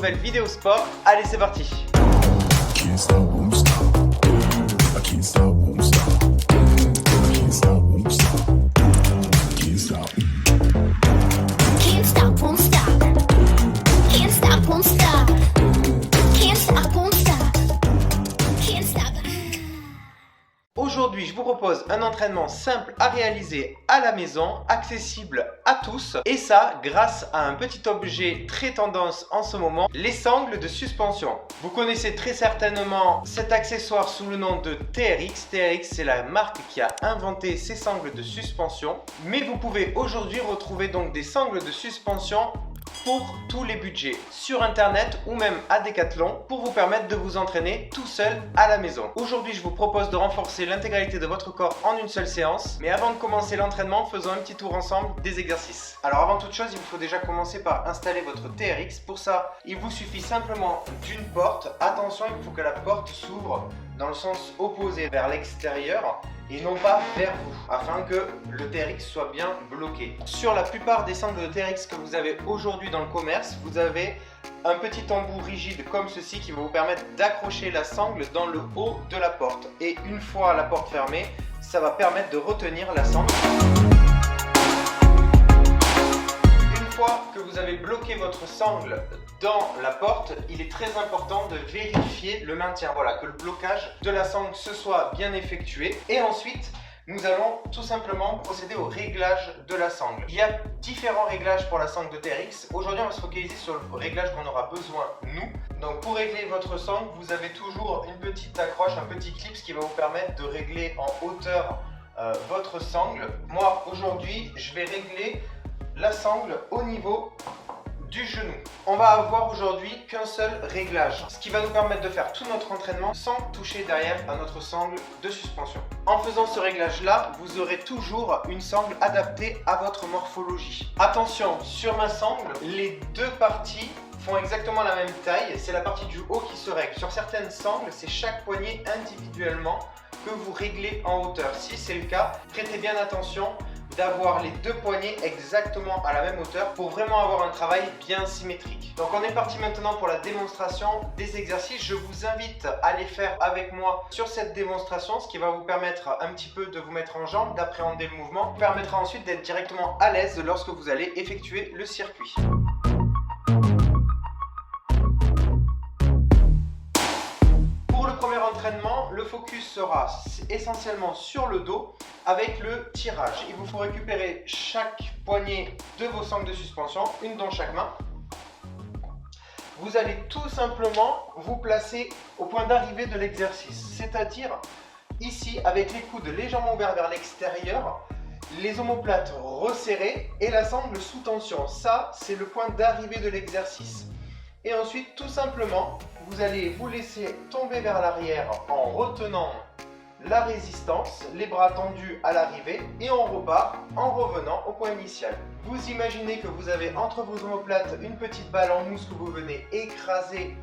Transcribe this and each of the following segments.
nouvelle vidéo sport. Allez, c'est parti. Can't stop, won't stop. I can't stop, won't stop. Can't stop, won't stop. Can't stop. Can't stop, won't stop. Can't stop, won't stop. Can't stop, won't stop. Can't stop. Aujourd'hui, je vous propose un entraînement simple à réaliser à la maison, accessible à tous, et ça grâce à un petit objet très tendance en ce moment, les sangles de suspension. Vous connaissez très certainement cet accessoire sous le nom de TRX. TRX, c'est la marque qui a inventé ces sangles de suspension, mais vous pouvez aujourd'hui retrouver donc des sangles de suspension pour tous les budgets sur internet ou même à Decathlon pour vous permettre de vous entraîner tout seul à la maison. Aujourd'hui, je vous propose de renforcer l'intégralité de votre corps en une seule séance, mais avant de commencer l'entraînement, faisons un petit tour ensemble des exercices. Alors avant toute chose, il vous faut déjà commencer par installer votre TRX. Pour ça, il vous suffit simplement d'une porte. Attention, il faut que la porte s'ouvre dans le sens opposé vers l'extérieur et non pas vers vous, afin que le TRX soit bien bloqué. Sur la plupart des sangles de TRX que vous avez aujourd'hui dans le commerce, vous avez un petit embout rigide comme ceci qui va vous permettre d'accrocher la sangle dans le haut de la porte. Et une fois la porte fermée, ça va permettre de retenir la sangle. Une fois que vous avez bloqué votre sangle dans la porte, il est très important de vérifier le maintien. Voilà, que le blocage de la sangle se soit bien effectué. Et ensuite, nous allons tout simplement procéder au réglage de la sangle. Il y a différents réglages pour la sangle de TRX. Aujourd'hui, on va se focaliser sur le réglage qu'on aura besoin, nous. Donc pour régler votre sangle, vous avez toujours une petite accroche, un petit clip qui va vous permettre de régler en hauteur votre sangle. Moi, aujourd'hui, je vais régler la sangle au niveau du genou. On va avoir aujourd'hui qu'un seul réglage, ce qui va nous permettre de faire tout notre entraînement sans toucher derrière à notre sangle de suspension. En faisant ce réglage là, vous aurez toujours une sangle adaptée à votre morphologie. Attention, sur ma sangle, les deux parties font exactement la même taille, c'est la partie du haut qui se règle. Sur certaines sangles, c'est chaque poignet individuellement que vous réglez en hauteur. Si c'est le cas, prêtez bien attention d'avoir les deux poignets exactement à la même hauteur pour vraiment avoir un travail bien symétrique. Donc on est parti maintenant pour la démonstration des exercices. Je vous invite à les faire avec moi sur cette démonstration, ce qui va vous permettre un petit peu de vous mettre en jambe, d'appréhender le mouvement, permettra ensuite d'être directement à l'aise lorsque vous allez effectuer le circuit. Entraînement, le focus sera essentiellement sur le dos avec le tirage. Il vous faut récupérer chaque poignet de vos sangles de suspension, une dans chaque main. Vous allez tout simplement vous placer au point d'arrivée de l'exercice, c'est-à-dire ici avec les coudes légèrement ouverts vers l'extérieur, les omoplates resserrées et la sangle sous tension. Ça, c'est le point d'arrivée de l'exercice. Et ensuite, tout simplement, vous allez vous laisser tomber vers l'arrière en retenant la résistance, les bras tendus à l'arrivée, et on repart en revenant au point initial. Vous imaginez que vous avez entre vos omoplates une petite balle en mousse que vous venez écraser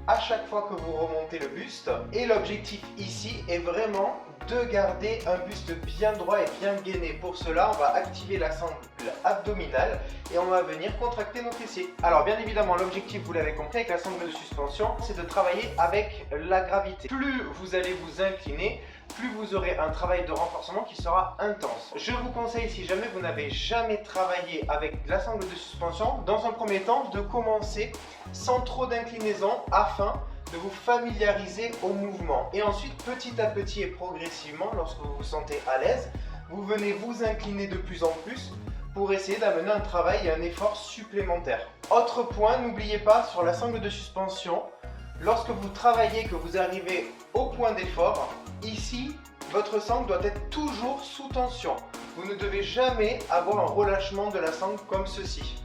à chaque fois que vous remontez le buste. Et l'objectif ici est vraiment de garder un buste bien droit et bien gainé. Pour cela, on va activer la sangle abdominale et on va venir contracter nos fessiers. Alors bien évidemment, l'objectif, vous l'avez compris, avec la sangle de suspension, c'est de travailler avec la gravité. Plus vous allez vous incliner, plus vous aurez un travail de renforcement qui sera intense. Je vous conseille, si jamais vous n'avez jamais travaillé avec la sangle de suspension, dans un premier temps, de commencer sans trop d'inclinaison afin de vous familiariser au mouvement. Et ensuite, petit à petit et progressivement, lorsque vous vous sentez à l'aise, vous venez vous incliner de plus en plus pour essayer d'amener un travail et un effort supplémentaire. Autre point, n'oubliez pas sur la sangle de suspension, lorsque vous travaillez, que vous arrivez au point d'effort, ici, votre sangle doit être toujours sous tension. Vous ne devez jamais avoir un relâchement de la sangle comme ceci.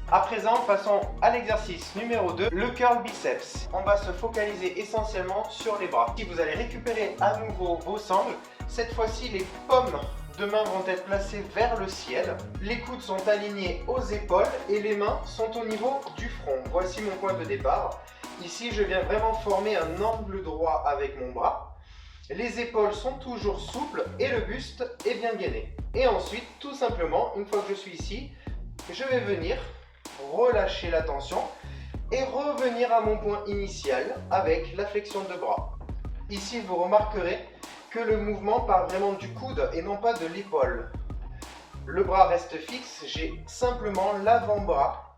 À présent, passons à l'exercice numéro 2, le curl biceps. On va se focaliser essentiellement sur les bras. Si vous allez récupérer à nouveau vos sangles, cette fois-ci, les paumes de main vont être placées vers le ciel. Les coudes sont alignés aux épaules et les mains sont au niveau du front. Voici mon point de départ. Ici, je viens vraiment former un angle droit avec mon bras. Les épaules sont toujours souples et le buste est bien gainé. Et ensuite, tout simplement, une fois que je suis ici, je vais venir relâcher la tension et revenir à mon point initial avec la flexion de bras. Ici, vous remarquerez que le mouvement part vraiment du coude et non pas de l'épaule. Le bras reste fixe, j'ai simplement l'avant-bras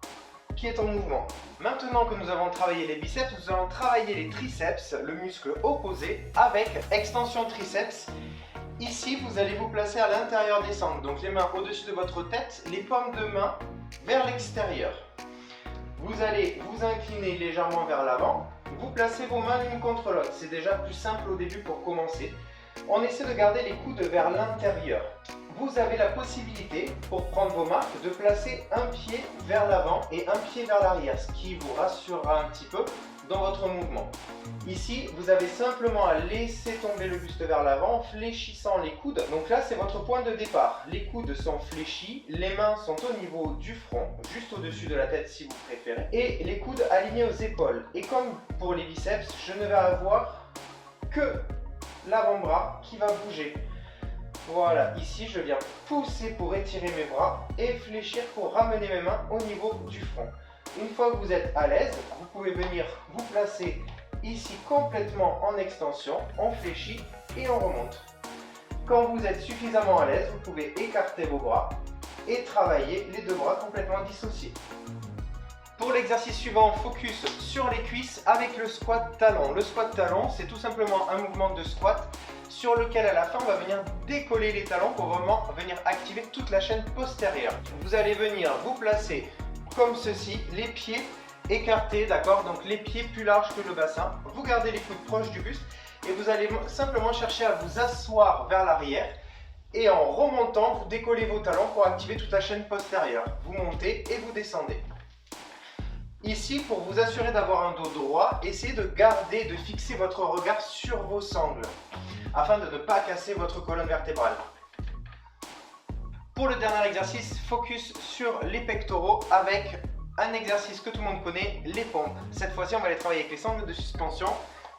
qui est en mouvement. Maintenant que nous avons travaillé les biceps, nous allons travailler les triceps, le muscle opposé, avec extension triceps. Ici, vous allez vous placer à l'intérieur des sangles, donc les mains au-dessus de votre tête, les paumes de main vers l'extérieur. Vous allez vous incliner légèrement vers l'avant, vous placez vos mains l'une contre l'autre. C'est déjà plus simple au début pour commencer. On essaie de garder les coudes vers l'intérieur. Vous avez la possibilité, pour prendre vos marques, de placer un pied vers l'avant et un pied vers l'arrière, ce qui vous rassurera un petit peu dans votre mouvement. Ici, vous avez simplement à laisser tomber le buste vers l'avant en fléchissant les coudes. Donc là, c'est votre point de départ. Les coudes sont fléchis, les mains sont au niveau du front, juste au-dessus de la tête si vous préférez, et les coudes alignés aux épaules. Et comme pour les biceps, je ne vais avoir que l'avant-bras qui va bouger. Voilà, ici je viens pousser pour étirer mes bras et fléchir pour ramener mes mains au niveau du front. Une fois que vous êtes à l'aise, vous pouvez venir vous placer ici complètement en extension, on fléchit et on remonte. Quand vous êtes suffisamment à l'aise, vous pouvez écarter vos bras et travailler les deux bras complètement dissociés. Pour l'exercice suivant, focus sur les cuisses avec le squat talon. Le squat talon, c'est tout simplement un mouvement de squat sur lequel à la fin on va venir décoller les talons pour vraiment venir activer toute la chaîne postérieure. Vous allez venir vous placer comme ceci, les pieds écartés, d'accord? Donc les pieds plus larges que le bassin. Vous gardez les coudes proches du buste et vous allez simplement chercher à vous asseoir vers l'arrière. Et en remontant, vous décollez vos talons pour activer toute la chaîne postérieure. Vous montez et vous descendez. Ici, pour vous assurer d'avoir un dos droit, essayez de garder, de fixer votre regard sur vos sangles, afin de ne pas casser votre colonne vertébrale. Pour le dernier exercice, focus sur les pectoraux avec un exercice que tout le monde connaît, les pompes. Cette fois-ci, on va aller travailler avec les sangles de suspension.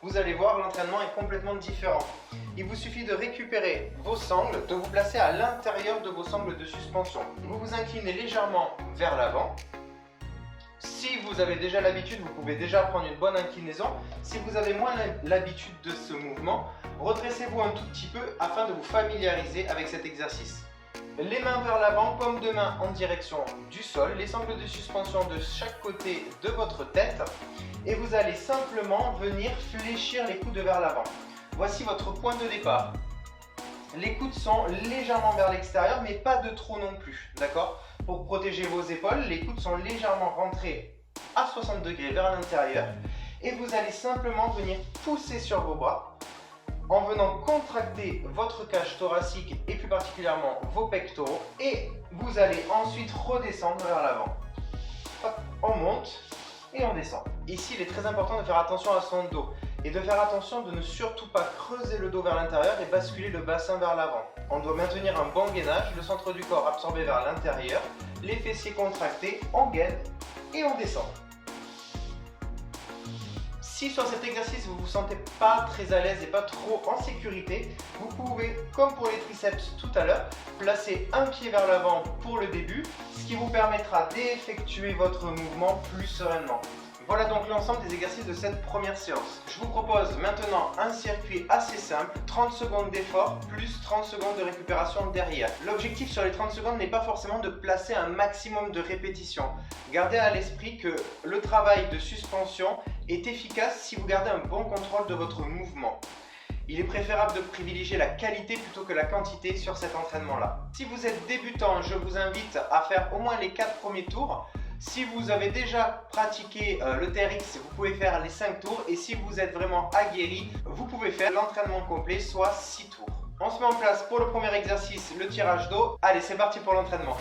Vous allez voir, l'entraînement est complètement différent. Il vous suffit de récupérer vos sangles, de vous placer à l'intérieur de vos sangles de suspension. Vous vous inclinez légèrement vers l'avant. Si vous avez déjà l'habitude, vous pouvez déjà prendre une bonne inclinaison. Si vous avez moins l'habitude de ce mouvement, redressez-vous un tout petit peu afin de vous familiariser avec cet exercice. Les mains vers l'avant, paume de main en direction du sol, les sangles de suspension de chaque côté de votre tête et vous allez simplement venir fléchir les coudes vers l'avant. Voici votre point de départ. Les coudes sont légèrement vers l'extérieur mais pas de trop non plus, d'accord? Pour protéger vos épaules, les coudes sont légèrement rentrés à 60 degrés vers l'intérieur et vous allez simplement venir pousser sur vos bras en venant contracter votre cage thoracique et plus particulièrement vos pectoraux et vous allez ensuite redescendre vers l'avant. On monte et on descend. Ici, il est très important de faire attention à son dos et de faire attention de ne surtout pas creuser le dos vers l'intérieur et basculer le bassin vers l'avant. On doit maintenir un bon gainage, le centre du corps absorbé vers l'intérieur, les fessiers contractés, on gaine et on descend. Si sur cet exercice vous ne vous sentez pas très à l'aise et pas trop en sécurité, vous pouvez, comme pour les triceps tout à l'heure, placer un pied vers l'avant pour le début, ce qui vous permettra d'effectuer votre mouvement plus sereinement. Voilà donc l'ensemble des exercices de cette première séance. Je vous propose maintenant un circuit assez simple, 30 secondes d'effort plus 30 secondes de récupération derrière. L'objectif sur les 30 secondes n'est pas forcément de placer un maximum de répétitions. Gardez à l'esprit que le travail de suspension est efficace si vous gardez un bon contrôle de votre mouvement. Il est préférable de privilégier la qualité plutôt que la quantité sur cet entraînement-là. Si vous êtes débutant, je vous invite à faire au moins les 4 premiers tours. Si vous avez déjà pratiqué le TRX, vous pouvez faire les 5 tours. Et si vous êtes vraiment aguerri, vous pouvez faire l'entraînement complet, soit 6 tours. On se met en place pour le premier exercice, le tirage d'eau. Allez, c'est parti pour l'entraînement.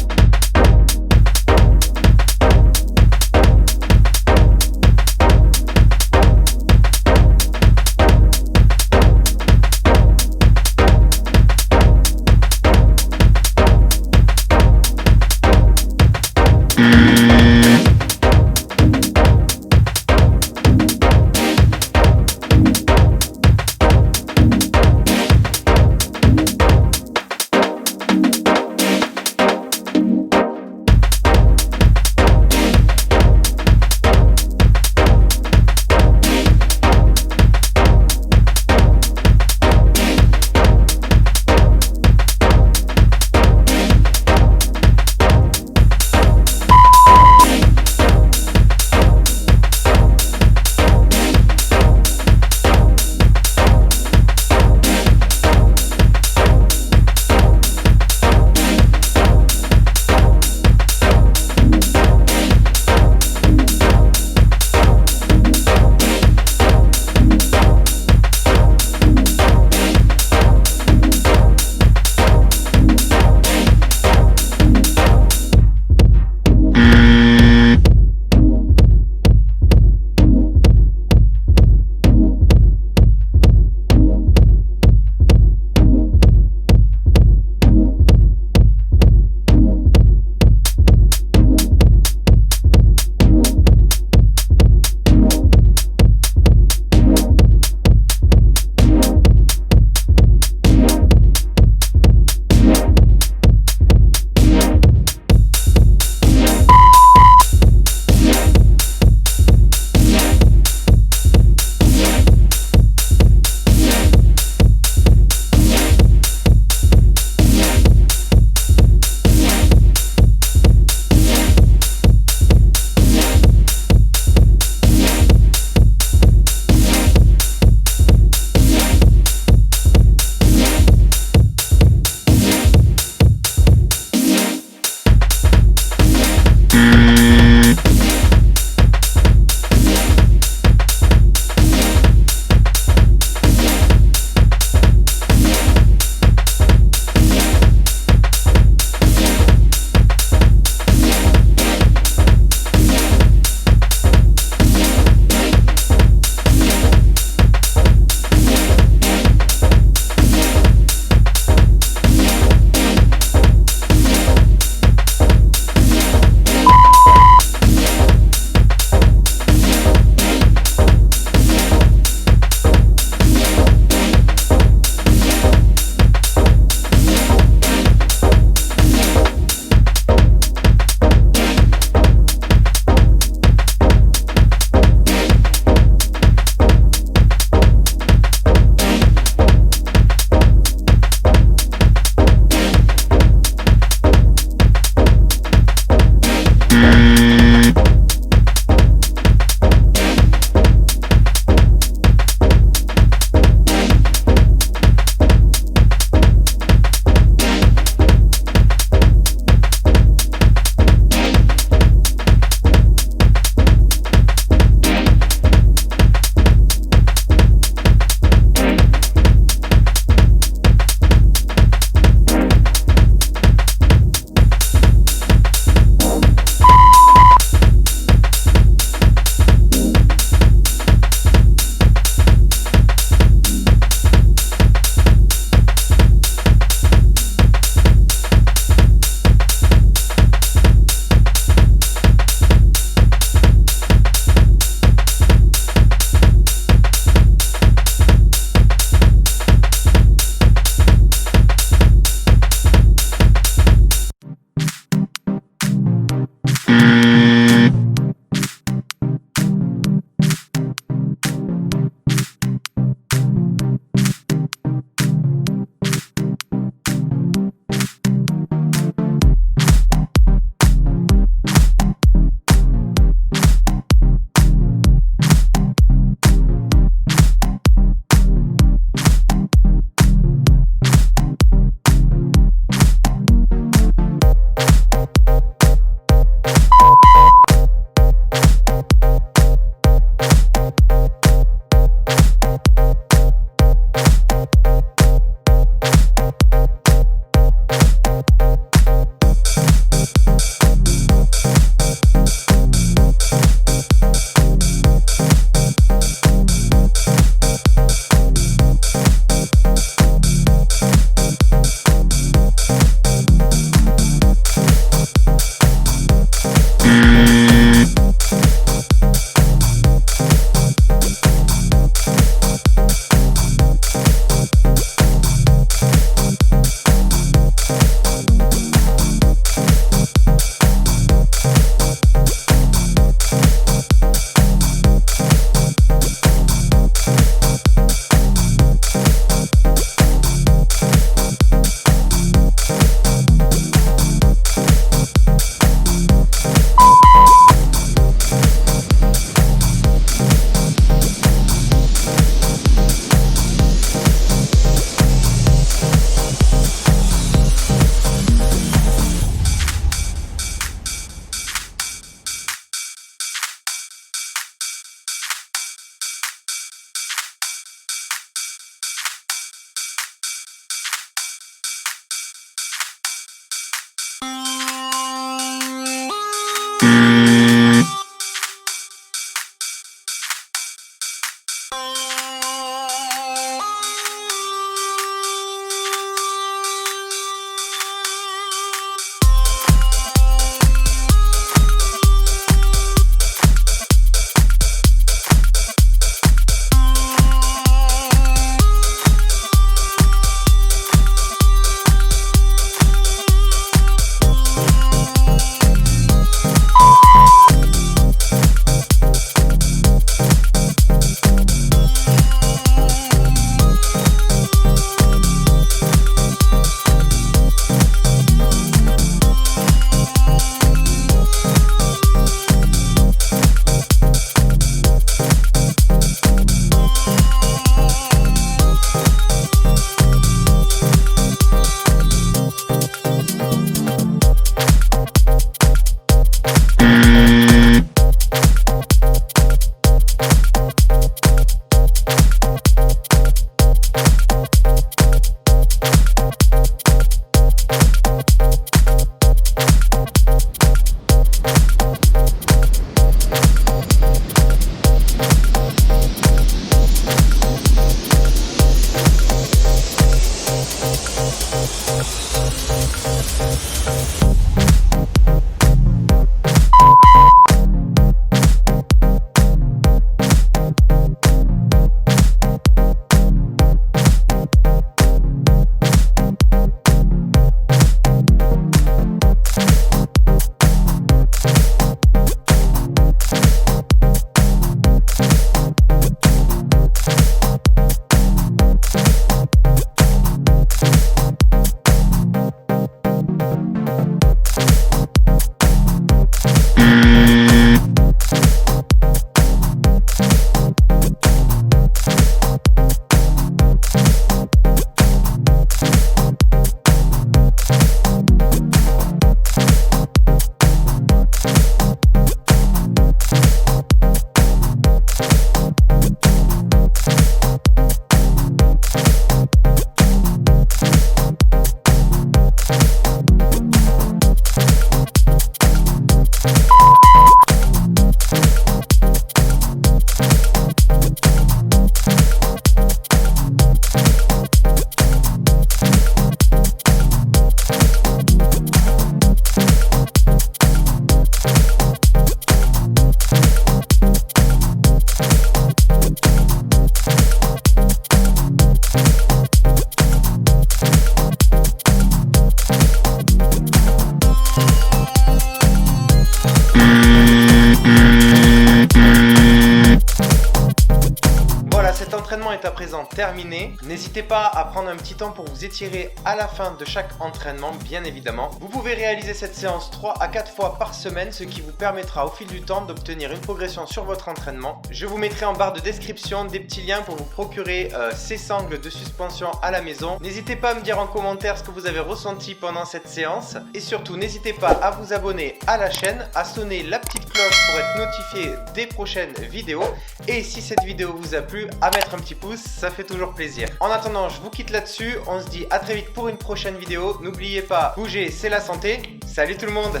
L'entraînement est à présent terminé. N'hésitez pas à prendre un petit temps pour vous étirer à la fin de chaque entraînement, bien évidemment. Vous pouvez réaliser cette séance 3 à 4 fois par semaine, ce qui vous permettra au fil du temps d'obtenir une progression sur votre entraînement. Je vous mettrai en barre de description des petits liens pour vous procurer ces sangles de suspension à la maison. N'hésitez pas à me dire en commentaire ce que vous avez ressenti pendant cette séance. Et surtout, n'hésitez pas à vous abonner à la chaîne, à sonner la petite cloche pour être notifié des prochaines vidéos. Et si cette vidéo vous a plu, à mettre un petit pouce, ça fait toujours plaisir. En attendant, je vous quitte là-dessus. On se dit à très vite pour une prochaine vidéo. N'oubliez pas, bouger, c'est la santé. Salut tout le monde!